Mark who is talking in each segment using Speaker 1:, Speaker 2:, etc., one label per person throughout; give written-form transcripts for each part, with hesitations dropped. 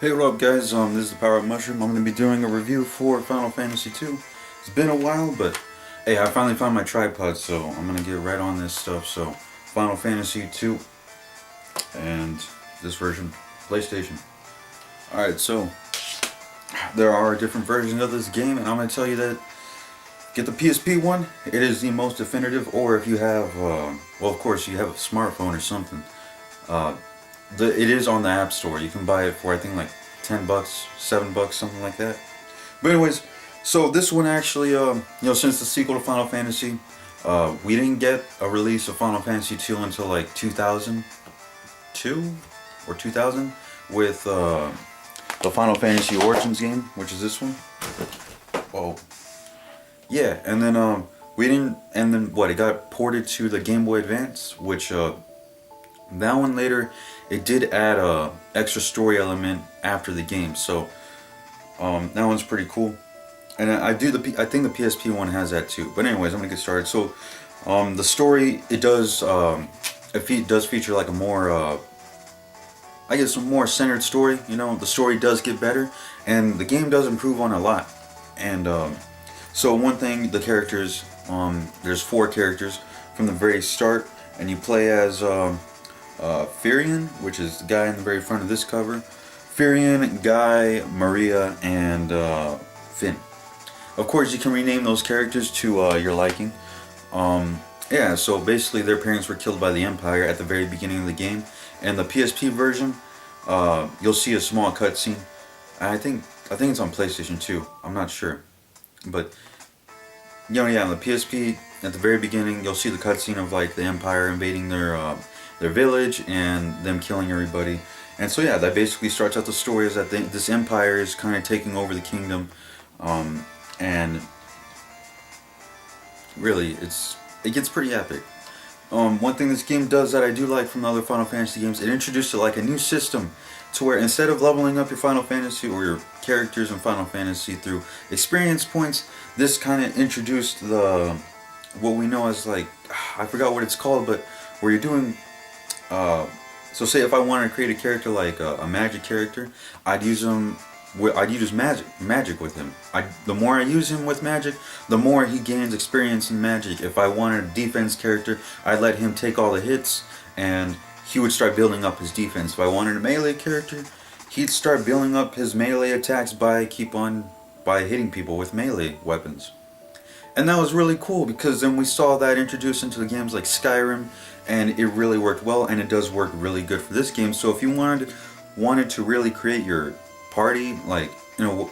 Speaker 1: Hey, what up, guys? This is the Power Up Mushroom. I'm going to be doing a review for Final Fantasy II. It's been a while, but hey, I finally found my tripod, so I'm going to get right on this stuff. So, Final Fantasy II and this version, PlayStation. Alright, so there are different versions of this game, and I'm going to tell you that get the PSP one. It is the most definitive, or if you have, well, of course, you have a smartphone or something. Uh, it is on the App Store. You can buy it for I think like $10, $7, something like that. But anyways, so this one actually, since the sequel to Final Fantasy, we didn't get a release of Final Fantasy 2 until like 2002 or 2000 with the Final Fantasy Origins game, which is this one. Oh, yeah, and then we didn't, and then what? It got ported to the Game Boy Advance, which that one later, it did add a extra story element after the game, so that one's pretty cool. And I think the PSP one has that too. But anyways, I'm gonna get started. So the story, it does feature like a more I guess a more centered story. You know, the story does get better, and the game does improve on a lot. And so one thing, the characters, there's 4 characters from the very start, and you play as Firion, which is the guy in the very front of this cover. Firion, Guy, Maria, and Finn. Of course, you can rename those characters to your liking. Yeah, so basically their parents were killed by the Empire at the very beginning of the game. And the PSP version, you'll see a small cutscene. I think it's on PlayStation 2. I'm not sure. But, yeah, on the PSP, at the very beginning, you'll see the cutscene of like the Empire invading their village and them killing everybody. And so yeah, that basically starts out the story is that this empire is kind of taking over the kingdom, and really it gets pretty epic. One thing this game does that I do like from the other Final Fantasy games, it introduced like a new system to where instead of leveling up your Final Fantasy or your characters in Final Fantasy through experience points, this kind of introduced the what we know as like, I forgot what it's called, but where you're doing so say if I wanted to create a character like a magic character, I'd use him. I'd use magic with him. The more I use him with magic, the more he gains experience in magic. If I wanted a defense character, I'd let him take all the hits, and he would start building up his defense. If I wanted a melee character, he'd start building up his melee attacks by hitting people with melee weapons. And that was really cool because then we saw that introduced into the games like Skyrim, and it really worked well, and it does work really good for this game. So if you wanted to really create your party, like, you know,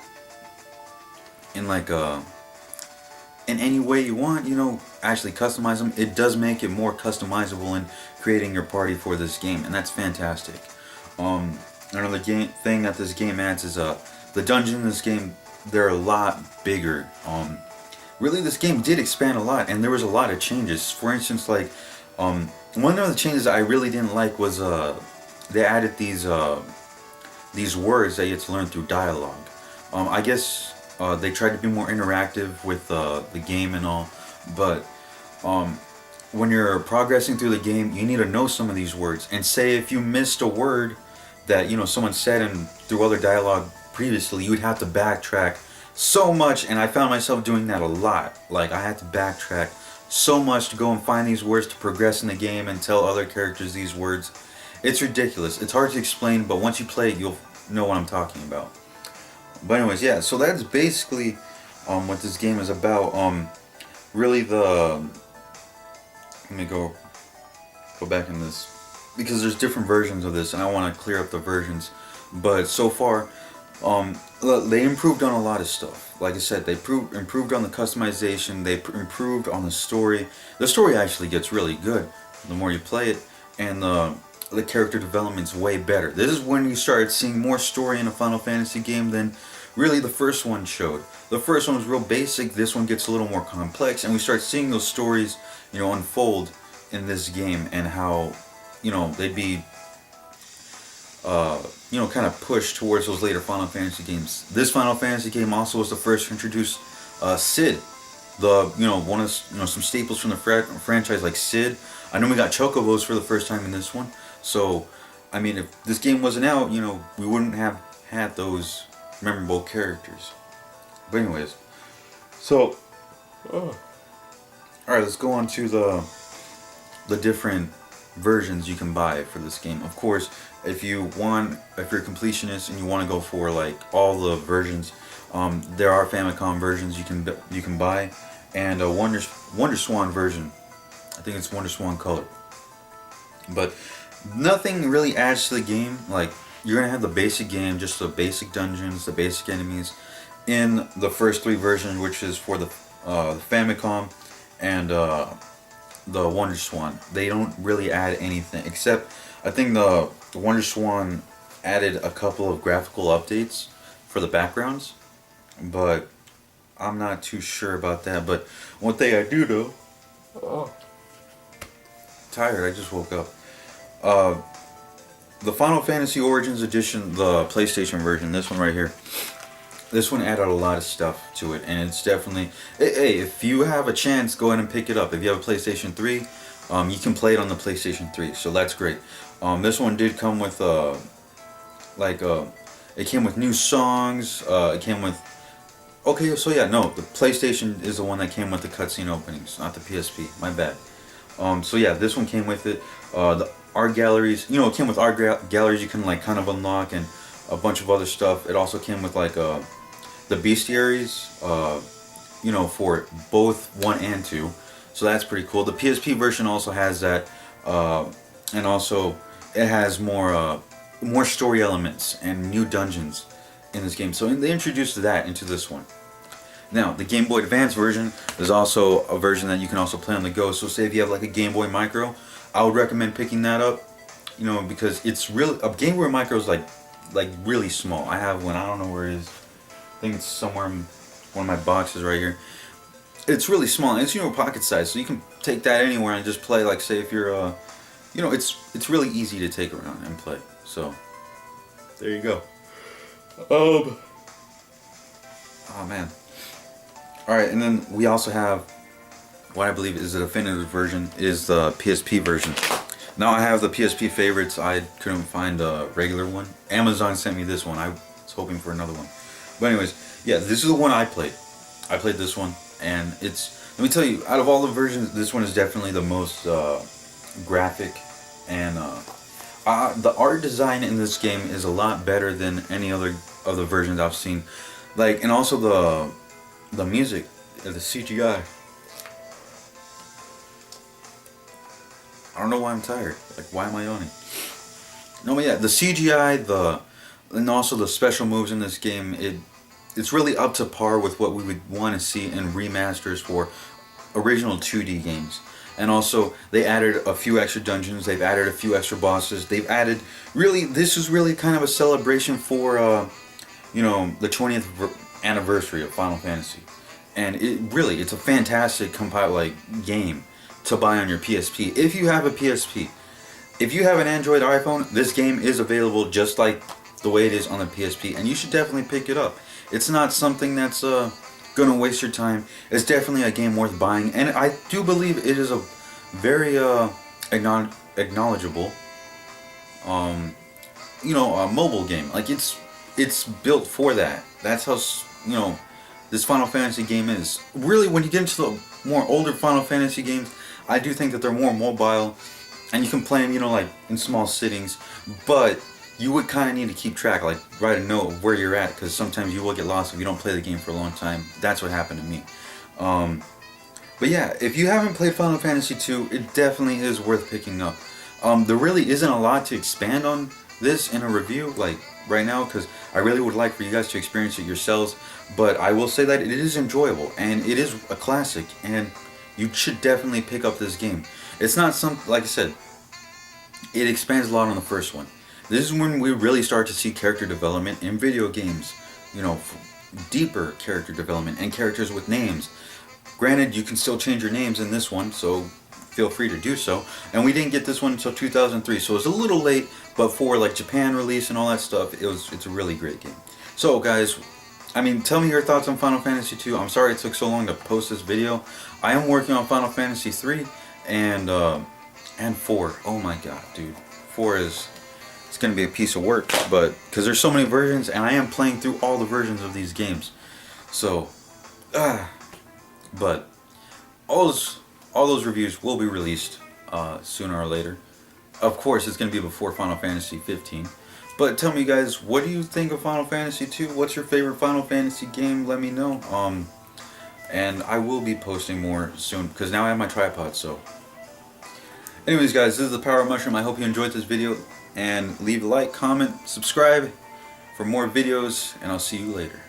Speaker 1: in like in any way you want, you know, actually customize them, it does make it more customizable in creating your party for this game, and that's fantastic. Another thing that this game adds is the dungeons in this game, they're a lot bigger. Really, this game did expand a lot, and there was a lot of changes. For instance, like, one of the changes I really didn't like was they added these words that you had to learn through dialogue. I guess they tried to be more interactive with the game and all, but when you're progressing through the game, you need to know some of these words. And say if you missed a word that, you know, someone said and through other dialogue previously, you would have to backtrack so much, and I found myself doing that a lot. Like, I had to backtrack so much to go and find these words to progress in the game and tell other characters these words. It's ridiculous. It's hard to explain, but once you play it, you'll know what I'm talking about. But anyways, yeah, so that's basically what this game is about. Really let me go back in this, because there's different versions of this, and I want to clear up the versions. But so far, they improved on a lot of stuff. Like I said, they improved on the customization. They improved on the story. The story actually gets really good the more you play it, and the character development's way better. This is when you started seeing more story in a Final Fantasy game than really the first one showed. The first one was real basic. This one gets a little more complex, and we start seeing those stories, you know, unfold in this game, and how, you know, they'd be kind of pushed towards those later Final Fantasy games. This Final Fantasy game also was the first to introduce Cid, one of some staples from the franchise like Cid. I know we got Chocobos for the first time in this one. So, I mean, if this game wasn't out, you know, we wouldn't have had those memorable characters. But anyways, so all right, let's go on to the different versions you can buy for this game. Of course, if you're a completionist and you want to go for like all the versions, there are Famicom versions you can buy, and a Wonder Swan version. I think it's Wonder Swan Color. But nothing really adds to the game. Like, you're gonna have the basic game, just the basic dungeons, the basic enemies, in the first three versions, which is for the Famicom and the Wonder Swan. They don't really add anything, except I think the Wonder Swan added a couple of graphical updates for the backgrounds, but I'm not too sure about that. But one thing I do know, tired, I just woke up. The Final Fantasy Origins Edition, the PlayStation version, this one right here, this one added a lot of stuff to it, and it's definitely, hey, if you have a chance, go ahead and pick it up. If you have a PlayStation 3, you can play it on the PlayStation 3, so that's great. This one did come with it came with new songs. It came with, okay, so yeah, no, the PlayStation is the one that came with the cutscene openings, not the PSP. My bad. So yeah, this one came with it. The art galleries, it came with art galleries you can like kind of unlock, and a bunch of other stuff. It also came with like the bestiaries, for both 1 and 2. So that's pretty cool. The PSP version also has that, and also it has more story elements and new dungeons in this game. So they introduced that into this one. Now, the Game Boy Advance version is also a version that you can also play on the go. So say if you have like a Game Boy Micro, I would recommend picking that up, because it's really, a Game Boy Micro is like really small. I have one, I don't know where it is. I think it's somewhere in one of my boxes right here. It's really small, and it's pocket size, so you can take that anywhere and just play. Like, say if you're it's really easy to take around and play. So there you go. Oh man. Alright, and then we also have what I believe is the definitive version, is the PSP version. Now I have the PSP favorites. I couldn't find a regular one. Amazon sent me this one. I was hoping for another one. But anyways, yeah, this is the one I played. I played this one, and it's, let me tell you, out of all the versions, this one is definitely the most graphic, and the art design in this game is a lot better than any other of the versions I've seen. Like, and also the music, the CGI. I don't know why I'm tired. Like, why am I yawning? No, but yeah, the CGI, and also the special moves in this game, it's really up to par with what we would want to see in remasters for original 2D games. And also, they added a few extra dungeons, they've added a few extra bosses, they've added, really, this is really kind of a celebration for, the 20th anniversary of Final Fantasy. And it's a fantastic game to buy on your PSP. If you have a PSP, if you have an Android iPhone, this game is available just like the way it is on the PSP, and you should definitely pick it up. It's not something that's gonna waste your time. It's definitely a game worth buying, and I do believe it is a very acknowledgeable mobile game. Like, it's built for that. That's how this Final Fantasy game is. Really, when you get into the more older Final Fantasy games, I do think that they're more mobile, and you can play them, like in small sittings, but you would kind of need to keep track, like write a note of where you're at, because sometimes you will get lost if you don't play the game for a long time. That's what happened to me. But yeah, if you haven't played Final Fantasy II, it definitely is worth picking up. There really isn't a lot to expand on this in a review, like right now, because I really would like for you guys to experience it yourselves, but I will say that it is enjoyable, and it is a classic, and you should definitely pick up this game. It's not like I said, it expands a lot on the first one. This is when we really start to see character development in video games, deeper character development and characters with names. Granted, you can still change your names in this one, so feel free to do so. And we didn't get this one until 2003, so it's a little late, but for like Japan release and all that stuff, it's a really great game. So guys, tell me your thoughts on Final Fantasy II. I'm sorry it took so long to post this video. I am working on Final Fantasy 3 and 4. Oh my god, dude. 4 is... it's gonna be a piece of work, but because there's so many versions, and I am playing through all the versions of these games, so but all those reviews will be released sooner or later. Of course, it's gonna be before Final Fantasy 15. But tell me, guys, what do you think of Final Fantasy 2? What's your favorite Final Fantasy game? Let me know. And I will be posting more soon because now I have my tripod. So, anyways, guys, this is the Power Mushroom. I hope you enjoyed this video, and leave a like, comment, subscribe for more videos, and I'll see you later.